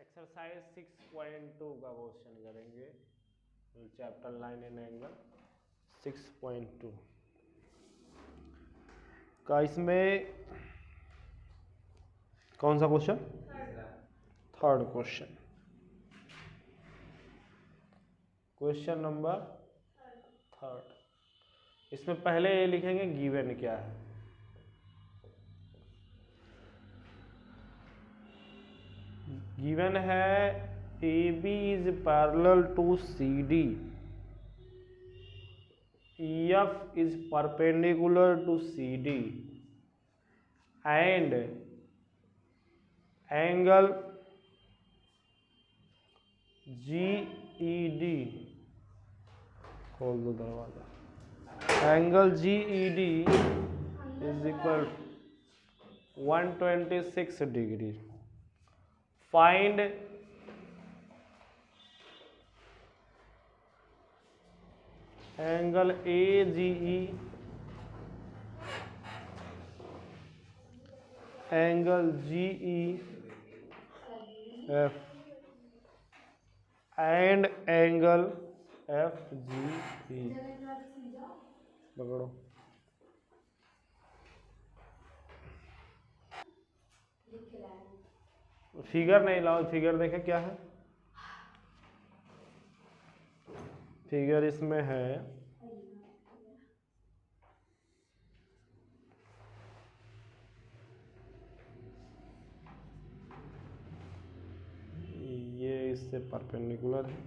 Exercise 6.2 का question करेंगे, chapter 9 इन angle 6.2 का। इसमें कौन सा question? Third question, question number third. इसमें पहले ये लिखेंगे गिवन क्या है। गिवन है AB is parallel to CD, EF is perpendicular to CD and angle GED, खोल दो दरवाजा, angle GED is equal 126 degree. Find angle AGE, angle GEF and angle FGE। पकड़ो, फिगर नहीं लाओ, फिगर देखे क्या है। फिगर इसमें है ये, इससे परपेंडिकुलर है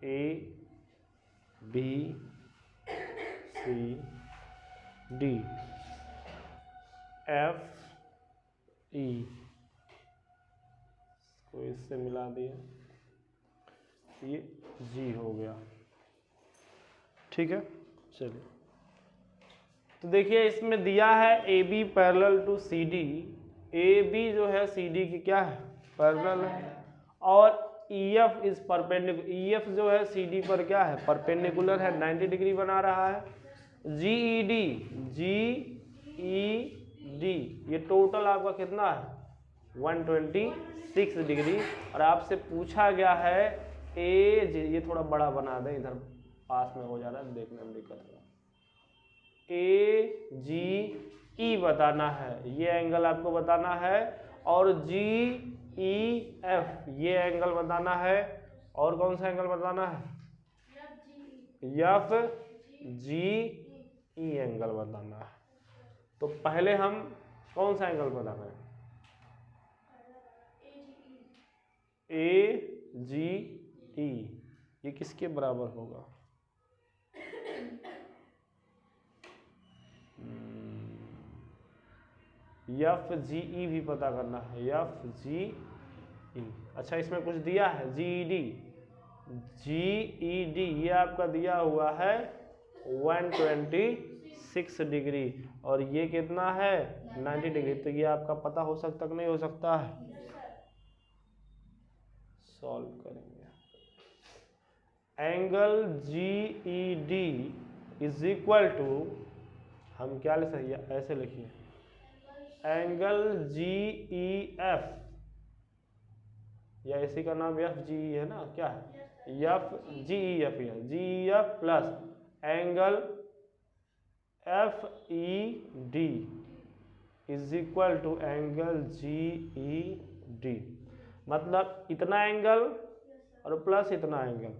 ABCD FE को इससे मिला दिया, ये G हो गया। ठीक है, चलिए तो देखिए इसमें दिया है AB parallel to CD। AB जो है CD की क्या है? पैरेलल है। और EF इज परपेंडिकुलर, EF जो है CD पर क्या है? परपेंडिकुलर है, 90 डिग्री बना रहा है। GED ये टोटल आपका कितना है? 126 डिग्री। और आपसे पूछा गया है ये थोड़ा बड़ा बना दें, इधर पास में हो जा रहा है, देखने में दिक्कत है। AGE बताना है, ये एंगल आपको बताना है। और GEF ये एंगल बताना है। और कौन सा एंगल बताना है? FGE एंगल बताना है। तो पहले हम कौन सा एंगल बताना है? AGE ये किसके बराबर होगा? FGE भी पता करना है, FGE। अच्छा, इसमें कुछ दिया है GED ये आपका दिया हुआ है 126 डिग्री, और ये कितना है? 90 डिग्री। तो ये आपका पता हो सकता कि नहीं हो सकता है? सॉल्व करेंगे। Angle GED is equal to, हम क्या लिख सकते हैं? ऐसे लिखिए, एंगल GEF, या इसी का नाम FGE है ना, क्या है? GEF है, GEF plus angle FED is equal to angle GED। मतलब इतना एंगल और प्लस इतना एंगल,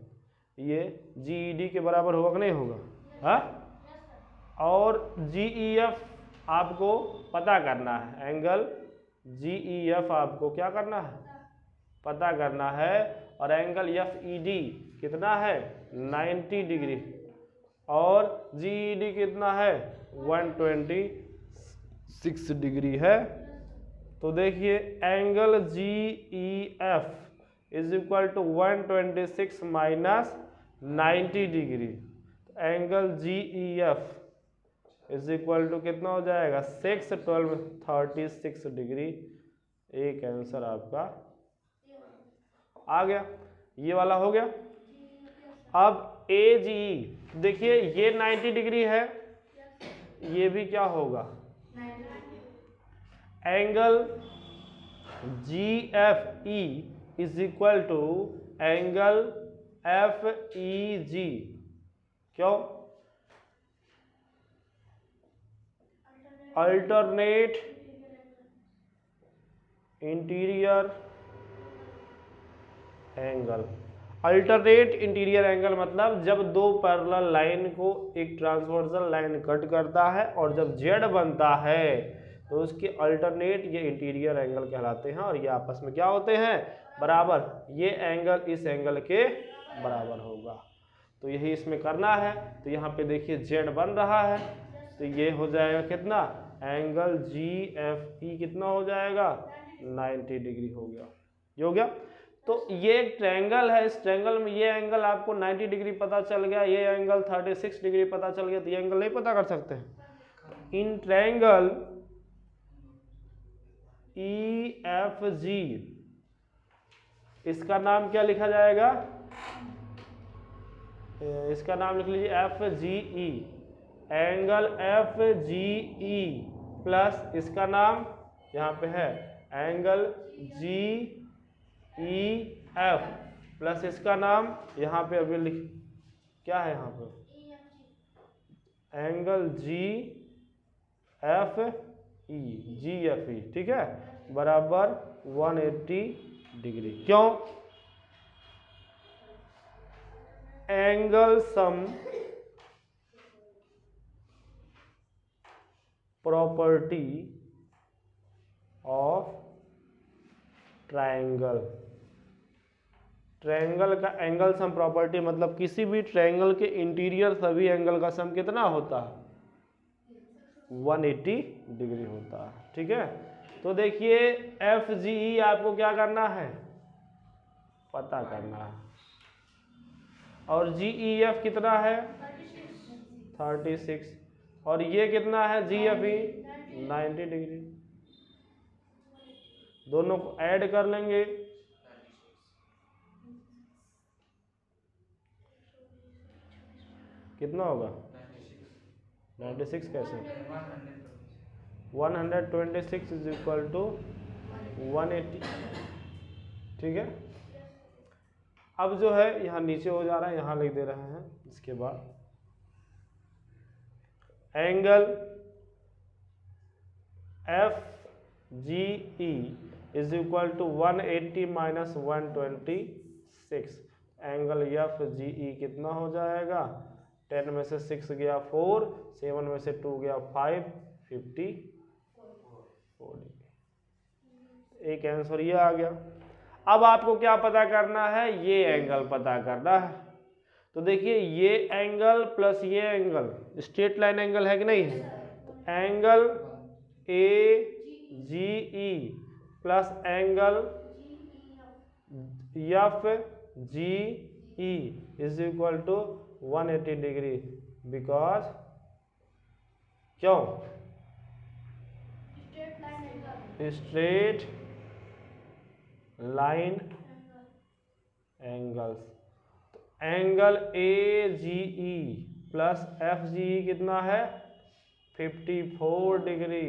ये GED के बराबर होगा कि नहीं होगा? हाँ। और GEF आपको पता करना है, एंगल GEF आपको क्या करना है? पता करना है। और एंगल FED कितना है? 90 डिग्री। और GED कितना है? 126 डिग्री है। तो देखिए angle GEF is equal to 126 minus 90 degree. Angle GEF is equal to कितना हो जाएगा? 6 12 36 डिग्री। एक आंसर आपका आ गया, ये वाला हो गया। अब AGE देखिए, ये 90 डिग्री है, ये भी क्या होगा? Angle GFE is equal to angle FEG। क्यों? Alternate interior angle. Alternate interior angle मतलब जब दो पैरेलल लाइन को एक ट्रांसवर्सल लाइन कट करता है और जब जेड बनता है तो उसके अल्टरनेट ये इंटीरियर एंगल कहलाते हैं और ये आपस में क्या होते हैं, बराबर। ये एंगल इस एंगल के बराबर होगा। तो यही इसमें करना है। तो यहाँ पे देखिए जेड बन रहा है तो ये हो जाएगा कितना, एंगल GFE कितना हो जाएगा, 90 डिग्री हो गया। ये हो गया। तो ये एक ट्रायंगल है, इस ट्रायंगल में ये एंगल आपको 90 डिग्री पता चल गया, ये एंगल 36 डिग्री पता चल गया, तो ये एंगल नहीं पता कर सकते हैं। इन ट्रायंगल EFG इसका नाम क्या लिखा जाएगा, इसका नाम लिख लीजिए FGE, एंगल FGE प्लस इसका नाम यहाँ पे है एंगल GEF प्लस इसका नाम यहाँ पे अभी लिख क्या है, यहाँ पे एंगल GFE, ठीक है, बराबर 180 डिग्री। क्यों? Angle sum property of triangle. Triangle का एंगल सम प्रॉपर्टी मतलब किसी भी ट्रायंगल के इंटीरियर सभी एंगल का सम कितना होता है, 180 डिग्री होता है। ठीक है, तो देखिए FGE आपको क्या करना है, पता करना है, और GEF कितना है 36, और ये कितना है GFE 90 डिग्री। दोनों को ऐड कर लेंगे, कितना होगा 96 कैसे, 126 इज इक्वल टू 180। ठीक है, अब जो है यहाँ नीचे हो जा रहा है, यहाँ लिख दे रहे हैं। इसके बाद angle FGE is equal to 180 minus 126। Angle FGE कितना हो जाएगा, 10 में से 6 गया 4, 7 में से 2 गया 5, 54 डिग्री। एक आंसर ये आ गया। अब आपको क्या पता करना है, ये एंगल पता करना है। तो देखिए ये एंगल प्लस ये एंगल स्ट्रेट लाइन एंगल है कि नहीं है, तो angle AGE plus angle FGE is equal to 180 degree. Because क्यों, स्ट्रेट लाइन एंगल्स। तो एंगल AGE प्लस FGE कितना है 54 degree,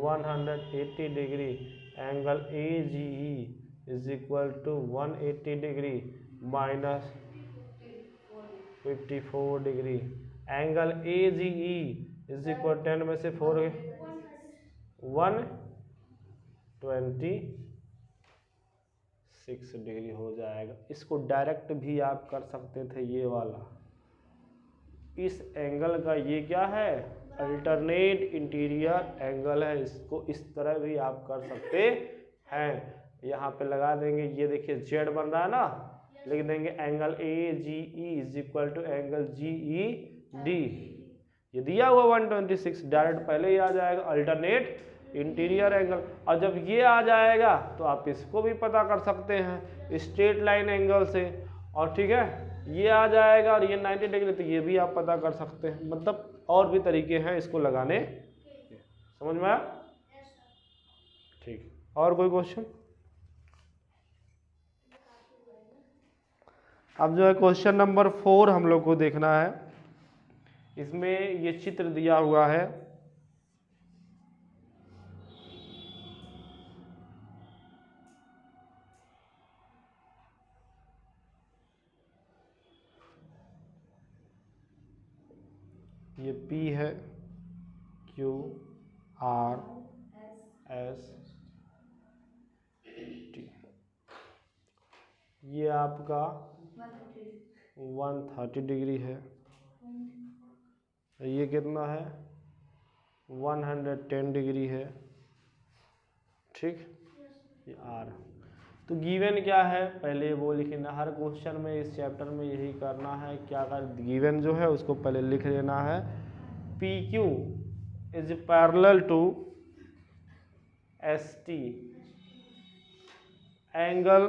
180 degree. Angle AGE is equal to 180 degree minus 54 degree. Angle AGE is equal 10 में से 4 126 degree हो जाएगा। इसको direct भी आप कर सकते थे, ये वाला इस एंगल का ये क्या है, अल्टरनेट इंटीरियर एंगल है। इसको इस तरह भी आप कर सकते हैं। यहाँ पे लगा देंगे, ये देखिए जेड बन रहा है ना, लिख देंगे angle AGE is equal to angle GED। ये दिया हुआ 126 डायरेक्ट पहले ही आ जाएगा अल्टरनेट इंटीरियर एंगल। और जब ये आ जाएगा तो आप इसको भी पता कर सकते हैं स्ट्रेट लाइन एंगल से। और ठीक है, ये आ जाएगा और ये 90 डिग्री, तो ये भी आप पता कर सकते हैं। मतलब और भी तरीके हैं इसको लगाने, समझ में आया? ठीक, और कोई क्वेश्चन? अब जो है क्वेश्चन नंबर 4 हम लोग को देखना है। इसमें ये चित्र दिया हुआ है, ये P है, Q R S T, ये आपका 130 डिग्री है। ये कितना है? 110 डिग्री है। ठीक, ये R। तो गिवन क्या है पहले वो लिखना। हर क्वेश्चन में इस चैप्टर में यही करना है, क्या कर गिवन जो है उसको पहले लिख लेना है। PQ is parallel to ST, angle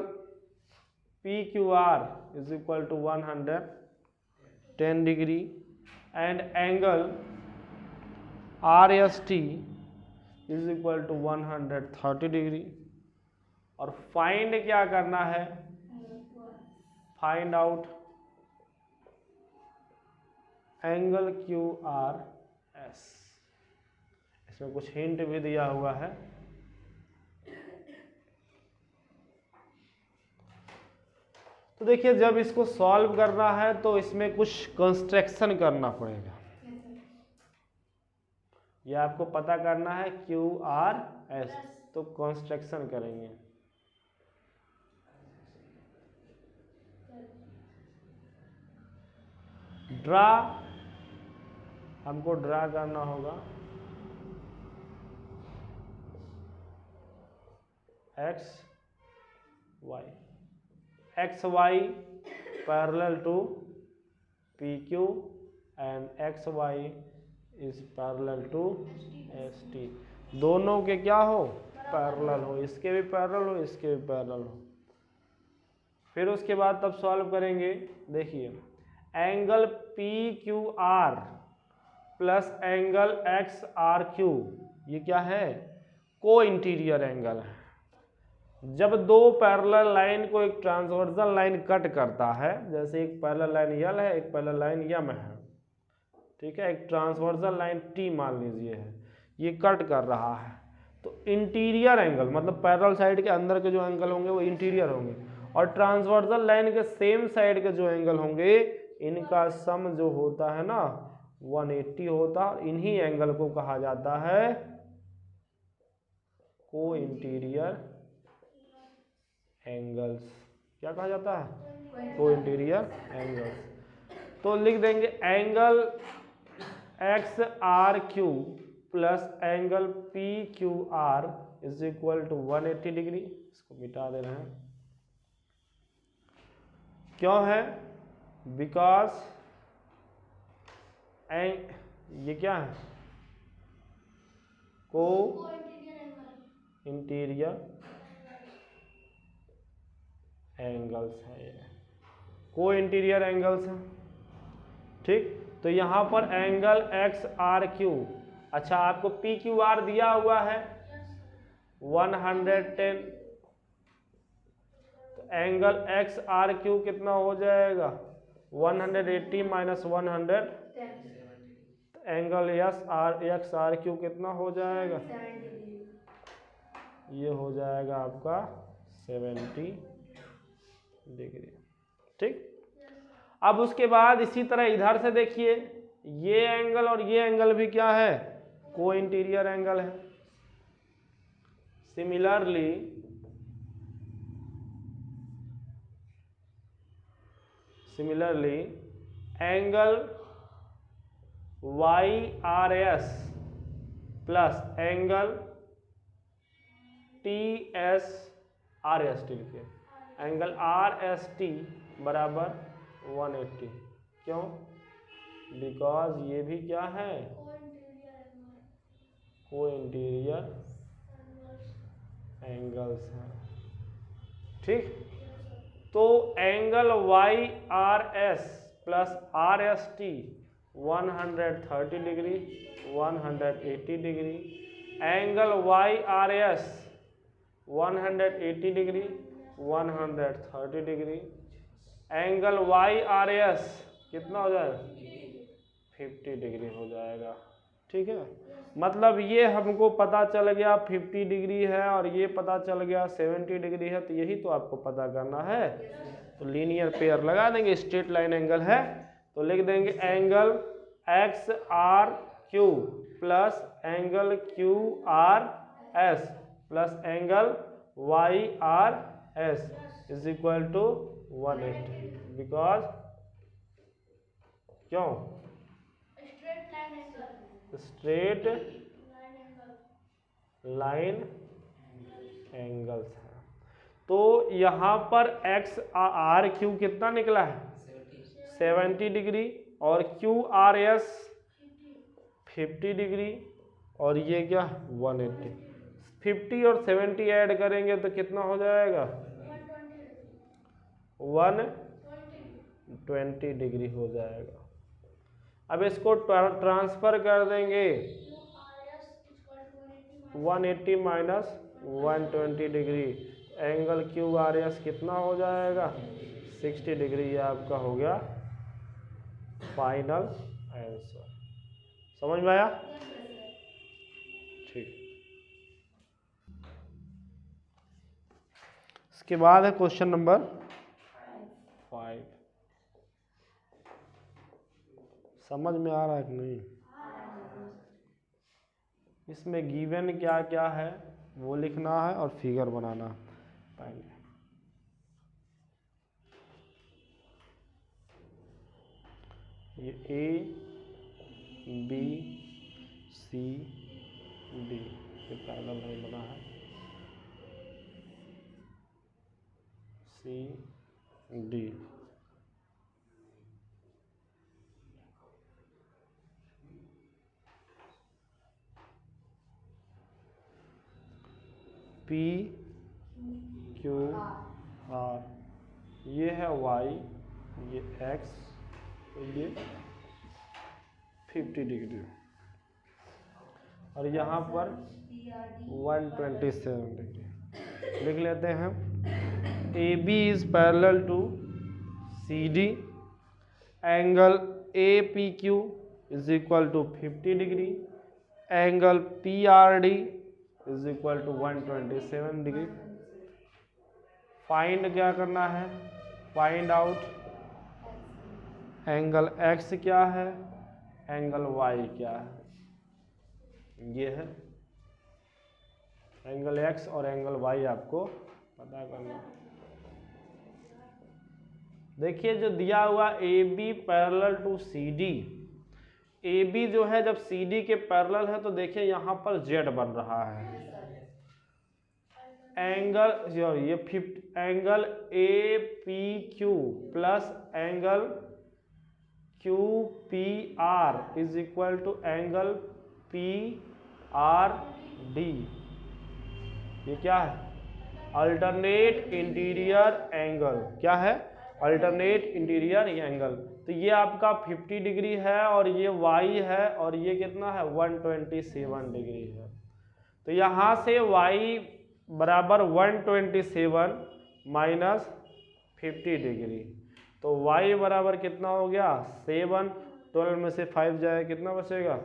PQR is equal to 110 degree and angle RST is equal to 130 degree. और फाइंड क्या करना है? Find out angle QRS। इसमें कुछ हिंट भी दिया हुआ है। तो देखिए, जब इसको सॉल्व करना है तो इसमें कुछ कंस्ट्रक्शन करना पड़ेगा। ये आपको पता करना है QRS, तो कंस्ट्रक्शन करेंगे। ड्रा, हमको ड्रा करना होगा X Y parallel to PQ and XY is parallel to ST। दोनों के क्या हो? पैरेलल हो। इसके भी पैरेलल हो, इसके भी पैरेलल हो। फिर उसके बाद तब सॉल्व करेंगे। देखिए, angle PQR plus angle XRQ, ये क्या है? को इंटीरियर एंगल है। जब दो पैरेलल लाइन को एक ट्रांसवर्सल लाइन कट करता है, जैसे एक पैरेलल लाइन L है, एक पैरेलल लाइन M है, ठीक है, एक ट्रांसवर्सल लाइन T मान लीजिए है, ये कट कर रहा है, तो इंटीरियर एंगल मतलब पैरेलल साइड के अंदर के जो एंगल होंगे वो इंटीरियर होंगे, और ट्रांसवर्सल लाइन के सेम साइड के जो एंगल होंगे इनका सम जो होता है ना 180 होता है। इन्हीं एंगल को कहा जाता है को इंटीरियर एंगल्स। क्या कहा जाता है? को इंटीरियर एंगल्स। तो लिख देंगे angle XRQ plus angle PQR is equal to 180 degree. इसको मिटा दे रहे हैं। क्यों है? बिकॉज ये क्या है? को इंटीरियर एंगल्स है, ये को इंटीरियर एंगल्स हैं। ठीक, तो यहां पर एंगल XRQ, अच्छा आपको PQR दिया हुआ है 110, तो एंगल XRQ कितना हो जाएगा? 180 माइनस 100, एंगल XRQ कितना हो जाएगा? ये हो जाएगा आपका 70 डिग्री। ठीक, अब उसके बाद इसी तरह इधर से देखिए, ये एंगल और ये एंगल भी क्या है? को इंटीरियर एंगल है। Similarly angle YRS plus angle TSRST लिखिए, एंगल RST बराबर 180। क्यों? बिकॉज ये भी क्या है? को इंटीरियर एंगल्स हैं। ठीक, तो angle YRS plus RST 130 degree, 180 degree, angle YRS 180 degree, 130 degree, angle YRS कितना हो जाएगा? 50 डिग्री हो जाएगा। ठीक है, मतलब ये हमको पता चल गया 50 डिग्री है और ये पता चल गया 70 डिग्री है, तो यही तो आपको पता करना है। तो लीनियर पेयर लगा देंगे, स्ट्रेट लाइन एंगल है तो लिख देंगे angle X R Q plus angle Q R S plus angle Y R S is equal to 180 because क्यों स्ट्रेट लाइन एंगल्स है। तो यहाँ पर एक्स आर क्यू कितना निकला है 70 डिग्री और क्यू आर एस 50 डिग्री और ये क्या 180। 50 और 70 ऐड करेंगे तो कितना हो जाएगा 120 डिग्री हो जाएगा। अब इसको ट्रांसफर कर देंगे 180 minus 120 degree angle Q R S कितना हो जाएगा 60 डिग्री। ये आपका हो गया फाइनल आंसर। समझ में आया? ठीक। इसके बाद है क्वेश्चन नंबर 5। समझ में आ रहा है कि नहीं? इसमें गिवन क्या क्या है वो लिखना है और फिगर बनाना पहले। ये ए बी सी डी ये पैरेलल लाइन बना है C D. P Q R ये है वाई ये एक्स ये 50 डिग्री और यहाँ पर 127 डिग्री लिख लेते हैं। A B is parallel to C D angle A P Q is equal to 50 degree angle P R D is equal to 127 degree. Find क्या करना है फाइंड आउट एंगल एक्स क्या है एंगल वाई क्या है। ये है एंगल एक्स और एंगल वाई आपको पता करना है। देखिए जो दिया हुआ A B parallel to C D A B जो है जब सी डी के पैरेलल है तो देखिए यहाँ पर जेड बन रहा है एंगल ये 50 angle A P Q plus angle Q P R is equal to angle P R D. ये क्या है अल्टरनेट इंटीरियर एंगल क्या है अल्टरनेट इंटीरियर एंगल। तो ये आपका 50 डिग्री है और ये y है और ये कितना है 127 डिग्री है। तो यहाँ से y बराबर 127 माइनस 50 डिग्री तो y बराबर कितना हो गया 7। 12 में से 5 जाए कितना बचेगा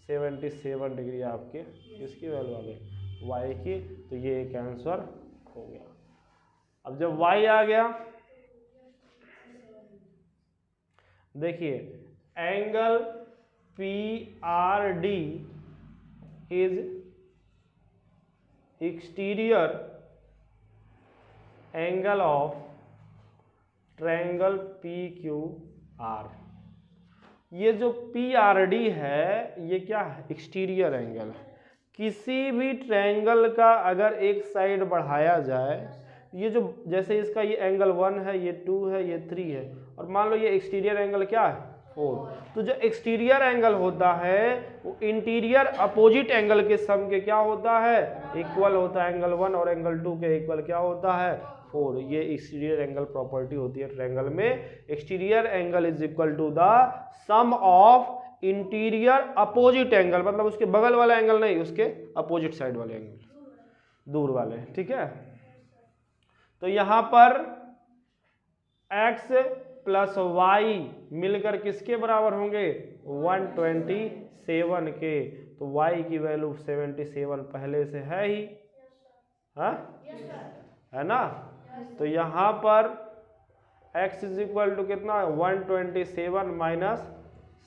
77 डिग्री आपके किसकी वैल्यू आ गई y की। तो ये एक आंसर हो गया। अब जब y आ गया देखिए angle P R D is exterior angle of triangle P Q R. ये जो पी आर डी है ये क्या है एक्सटीरियर एंगल। किसी भी ट्रायंगल का अगर एक साइड बढ़ाया जाए ये जो जैसे इसका ये एंगल 1 है ये 2 है ये 3 है और मान लो ये एक्सटीरियर एंगल क्या है 4। तो जो एक्सटीरियर एंगल होता है वो इंटीरियर अपोजिट एंगल के सम के क्या होता है इक्वल होता है। एंगल 1 और एंगल 2 के इक्वल क्या होता है 4। ये एक्सटीरियर एंगल प्रॉपर्टी होती है ट्रायंगल में। Exterior angle is equal to the sum of interior opposite angle मतलब उसके बगल वाला एंगल नहीं उसके अपोजिट साइड वाले एंगल दूर वाले। ठीक है तो यहां पर x प्लस वाई मिलकर किसके बराबर होंगे 127 के। तो y की वैल्यू 77 पहले से है ही है ना। तो यहां पर x इज इक्वल टू कितना 127 माइनस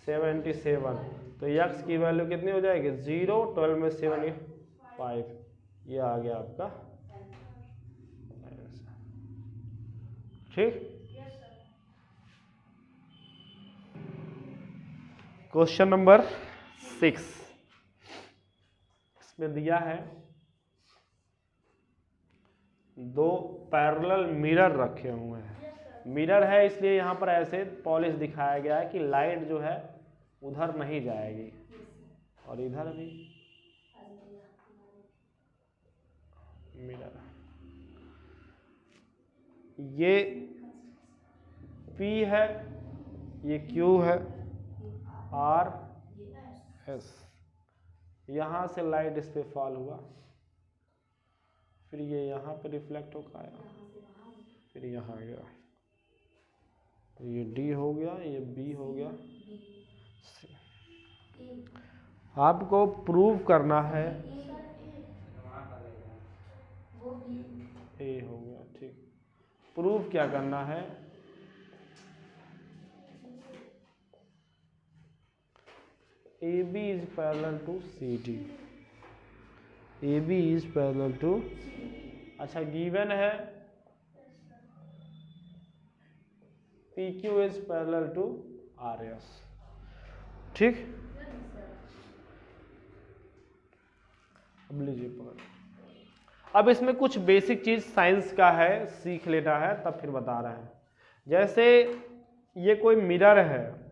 77। तो x की वैल्यू कितनी हो जाएगी 0, 12 में 7 5। ये आ गया आपका आंसर। ठीक। क्वेश्चन नंबर 6 इसमें दिया है 2 पैरेलल मिरर रखे हुए हैं। मिरर है इसलिए यहाँ पर ऐसे पॉलिश दिखाया गया है कि लाइट जो है उधर नहीं जाएगी, और इधर भी मिरर। ये P है, ये Q है, R S। यहाँ से लाइट इस पे फॉल हुआ, फिर ये यहाँ पे रिफ्लेक्ट होकर आया, फिर यहाँ गया, तो ये D हो गया, ये B हो गया। आपको प्रूव करना है A हो गया। ठीक, प्रूव क्या करना है, AB is parallel to CD। AB is parallel to, अच्छा गिवन है PQ is parallel to RS। ठीक, अब लीजिए पकड़। अब इसमें कुछ बेसिक चीज साइंस का है, सीख लेना है, तब फिर बता रहे हैं। जैसे ये कोई मिरर है,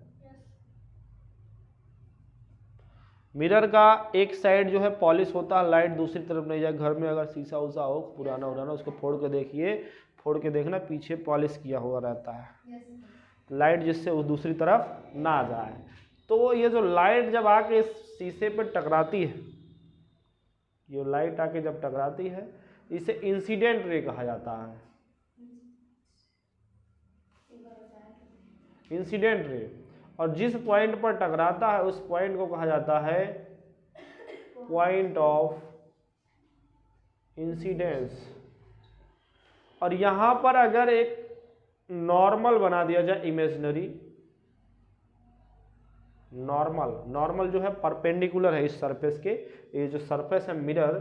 मिरर का एक साइड जो है पॉलिश होता है, लाइट दूसरी तरफ नहीं जाए। घर में अगर शीशा उषा हो पुराना उराना, उसको फोड़ के देखिए, फोड़ के देखना पीछे पॉलिश किया हुआ रहता है, लाइट जिससे वो दूसरी तरफ ना जाए। तो ये जो लाइट जब आके इस शीशे पर टकराती है, ये लाइट आके जब टकराती है, इसे इंसिडेंट रे कहा जाता है। Incident ray. और जिस पॉइंट पर टकराता है उस पॉइंट को कहा जाता है पॉइंट ऑफ इंसिडेंस। और यहां पर अगर एक नॉर्मल बना दिया जाए, इमेजिनरी नॉर्मल जो है परपेंडिकुलर है इस सरफेस के, ये जो सरफेस है मिरर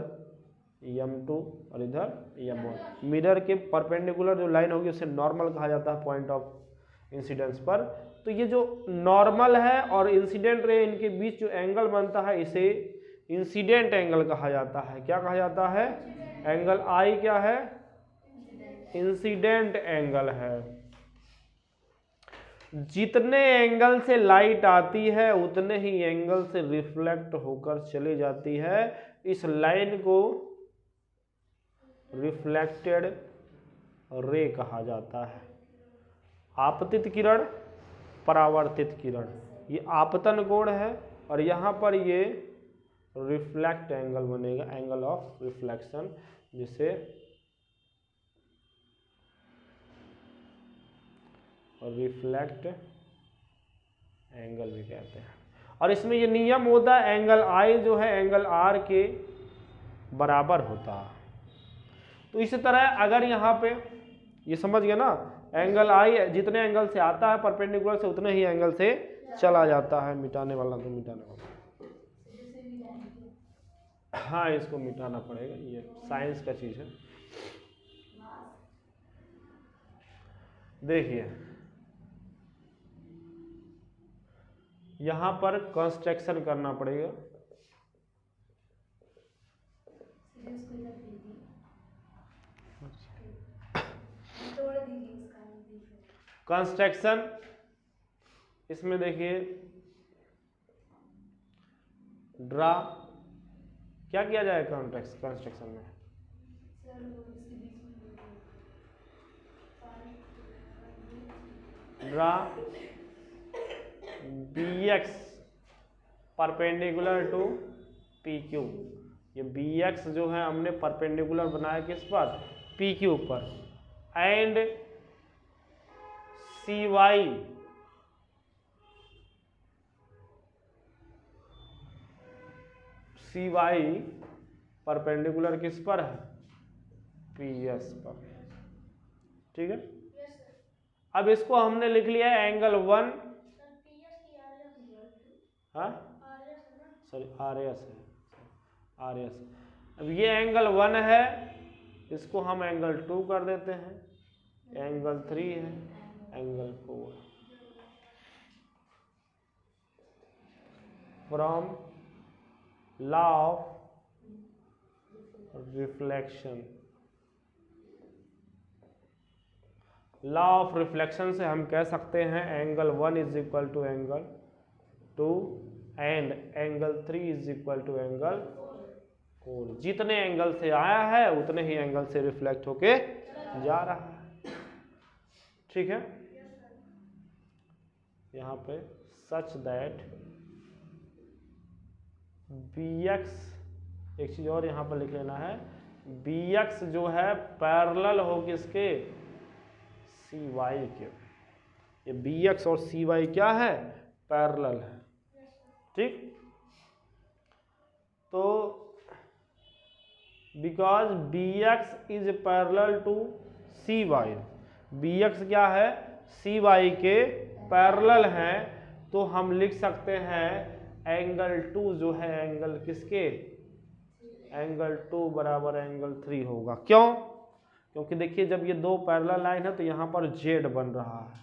M2 और इधर M1, मिरर के परपेंडिकुलर जो लाइन होगी उसे नॉर्मल कहा जाता है पॉइंट ऑफ इंसिडेंस पर। तो ये जो नॉर्मल है और इंसिडेंट रे, इनके बीच जो एंगल बनता है इसे इंसिडेंट एंगल कहा जाता है। क्या कहा जाता है? एंगल I क्या है? इंसिडेंट एंगल है। जितने एंगल से लाइट आती है उतने ही एंगल से रिफ्लेक्ट होकर चली जाती है। इस लाइन को रिफ्लेक्टेड रे कहा जाता है। आपतित किरण, परावर्तित किरण, ये आपतन कोण है और यहाँ पर ये रिफ्लेक्ट एंगल बनेगा, एंगल ऑफ रिफ्लेक्शन, जिसे रिफ्लेक्ट एंगल भी कहते हैं। और इसमें ये नियम होता है एंगल I जो है एंगल R के बराबर होता है। तो इसी तरह अगर यहाँ पे ये समझ गए ना, एंगल I जितने एंगल से आता है परपेंडिकुलर से उतने ही एंगल से चला जाता है। मिटाने वाला तो मिटाने वाला, हाँ इसको मिटाना पड़ेगा, ये साइंस का चीज है। देखिए यहाँ पर कंस्ट्रक्शन करना पड़ेगा। कंस्ट्रक्शन इसमें देखिए ड्रा क्या किया जाए कंस्ट्रक्शन में, draw BX perpendicular to PQ। ये BX जो है हमने परपेंडिकुलर बनाया किस पर? PQ पर। एंड CY परपेंडिकुलर किस पर है? PS पर। ठीक है, अब इसको हमने लिख लिया है एंगल 1 हाँ सॉरी आर एस है, आर एस। अब ये एंगल 1 है, इसको हम एंगल 2 कर देते हैं, एंगल 3 है, angle 4। From law of reflection, law of reflection से हम कह सकते हैं angle 1 is equal to angle 2 and angle 3 is equal to angle 4। जितने एंगल से आया है उतने ही एंगल से रिफ्लेक्ट होके जा रहा है। ठीक है, यहाँ पे सच दैट bx, एक चीज और यहाँ पर लिख लेना है, bx जो है पैरेलल हो किसके, cy के। ये bx और cy क्या है, पैरेलल है। ठीक, तो because bx is parallel to cy, bx क्या है, cy के पैरेलल है, तो हम लिख सकते हैं एंगल 2 जो है एंगल किसके, एंगल 2 बराबर एंगल 3 होगा। क्यों, क्योंकि देखिए जब ये दो पैरेलल लाइन है तो यहाँ पर z बन रहा है,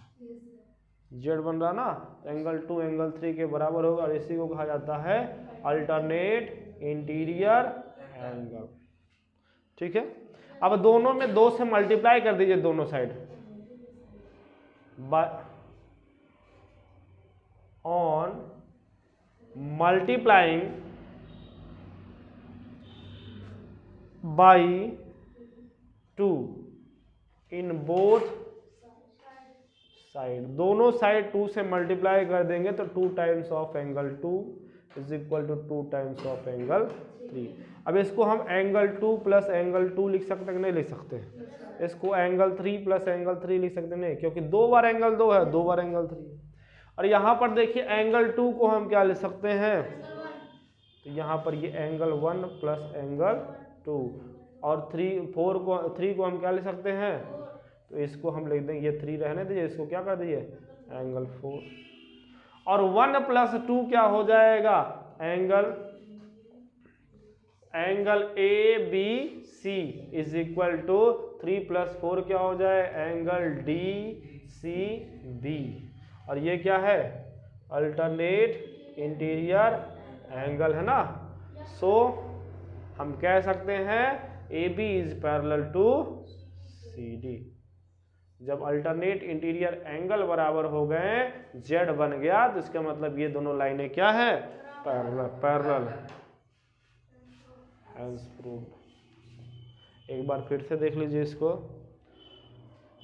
z बन रहा ना, एंगल 2 एंगल 3 के बराबर होगा, और इसी को कहा जाता है अल्टरनेट इंटीरियर एंगल। ठीक है, अब दोनों में 2 से मल्टीप्लाई कर दीजिए दोनों side, on multiplying by 2 in both side, दोनों साइड 2 से मल्टीप्लाई कर देंगे तो 2 times of angle 2 is equal to 2 times of angle 3। अब इसको हम एंगल 2 प्लस एंगल 2 लिख सकते हैं कि नहीं लिख सकते, इसको एंगल 3 प्लस एंगल 3 लिख सकते नहीं, क्योंकि 2 बार एंगल 2 है, 2 बार एंगल 3 है। और यहाँ पर देखिए एंगल 2 को हम क्या लिख सकते हैं, तो यहाँ पर ये एंगल 1 प्लस एंगल 2, और 3 को हम क्या लिख सकते हैं, तो इसको हम लिख देंगे, ये 3 रहने दीजिए, इसको क्या कर दीजिए एंगल 4, और 1 प्लस 2 क्या हो जाएगा, angle A B C is equal to 3 plus 4 क्या हो जाए, एंगल डी सी बी, और ये क्या है अल्टरनेट इंटीरियर एंगल है ना। सो हम कह सकते हैं A B is parallel to C D. जब अल्टरनेट इंटीरियर एंगल बराबर हो गए, जेड बन गया, तो इसका मतलब ये दोनों लाइनें क्या है, पैरेलल है। एक बार फिर से देख लीजिए इसको,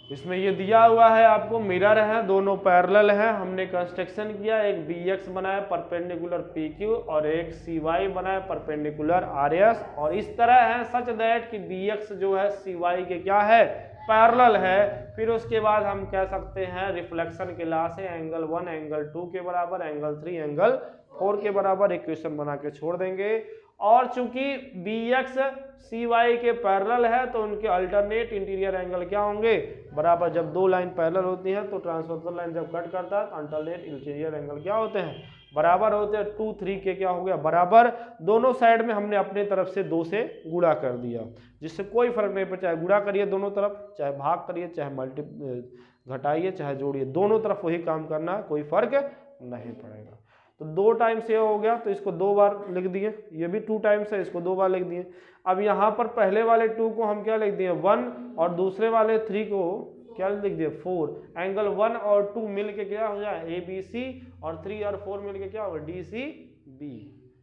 इसमें ये दिया हुआ है आपको मिरर है, दोनों पैरेलल है, हमने कंस्ट्रक्शन किया, एक bx बनाया परपेंडिकुलर pq और एक cy बनाया परपेंडिकुलर rs, और इस तरह है सच दैट कि bx जो है cy के क्या है, पैरेलल है। फिर उसके बाद हम कह सकते हैं रिफ्लेक्शन के लॉ से एंगल 1 एंगल 2 के बराबर, एंगल 3 एंगल 4 के बराबर इक्वेशन बना के छोड़ देंगे। और चूंकि bx cy के पैरेलल है तो उनके अल्टरनेट इंटीरियर एंगल क्या होंगे, बराबर। जब दो लाइन पैरेलल होती हैं तो ट्रांसवर्सल लाइन जब कट करता है तो अल्टरनेट इंटीरियर एंगल क्या होते हैं, बराबर होते हैं। 2 3 के क्या हो गया, बराबर। दोनों साइड में हमने अपने तरफ से 2 से गुणा कर दिया, जिससे कोई फर्क नहीं पड़ता, चाहे गुणा करिए दोनों तरफ, चाहे भाग करिए, चाहे घटाइए, चाहे जोड़िए, दोनों तरफ वही काम करना है, कोई फर्क नहीं पड़ेगा। तो 2 टाइम्स ये हो गया, तो इसको 2 बार लिख दिए, ये भी 2 टाइम्स है, इसको 2 बार लिख दिए। अब यहाँ पर पहले वाले 2 को हम क्या लिख दिए 1, और दूसरे वाले 3 को क्या लिख दिए 4। एंगल 1 और 2 मिल के क्या हो जाए ए बी सी, और 3 और 4 मिल के क्या होगा डी सी बी।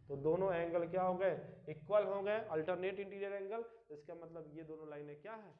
तो दोनों एंगल क्या हो गए, इक्वल हो गए, अल्टरनेट इंटीरियर एंगल। इसका मतलब ये दोनों लाइनें क्या है,